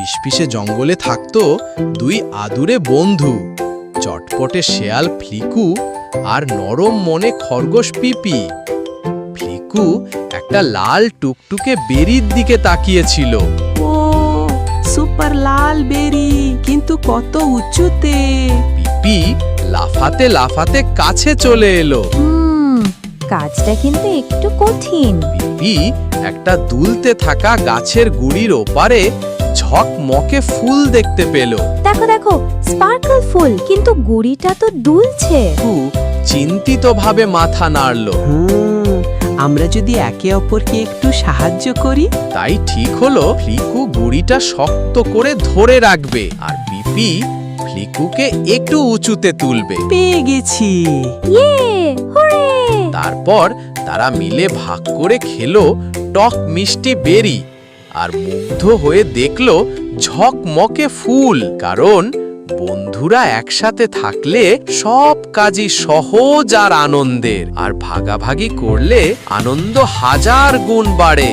ফিসফিসে জঙ্গলে থাকতো দুই আদুরে বন্ধু, চটপটে শেয়াল ফ্লিকু আর নরম মনে খরগোশ পিপি। ফ্লিকু একটা লাল টুকটুকে বেরির দিকে তাকিয়েছিল। ও সুপার লাল বেরি, কিন্তু কত উঁচুতে। পিপি লাফাতে লাফাতে কাছে চলে এলো। কাজটা কিন্তু একটু কঠিন। পিপি একটা দুলতে থাকা গাছের গুড়ির ওপারে ঝকমকে ফুল দেখতে পেল। দেখো দেখো, স্পার্কল ফুল, কিন্তু গুড়িটা তো দুলছে। ফ্লিকু চিন্তিতভাবে মাথা নাড়ল। আমরা যদি একে অপরকে একটু সাহায্য করি। তাই ঠিক হলো ফ্লিকু গুড়িটা শক্ত করে ধরে রাখবে আর পিপি ফ্লিকুকে একটু উঁচুতে তুলবে। পেয়ে গেছি। ইয়ে, হুররে! তারপর তারা মিলে ভাগ করে খেলো টক মিষ্টি বেরি আর মুগ্ধ হয়ে দেখলো ঝকমকে ফুল। কারণ বন্ধুরা একসাথে থাকলে সব কাজই সহজ আর আনন্দের, আর ভাগাভাগি করলে আনন্দ হাজার গুণ বাড়ে।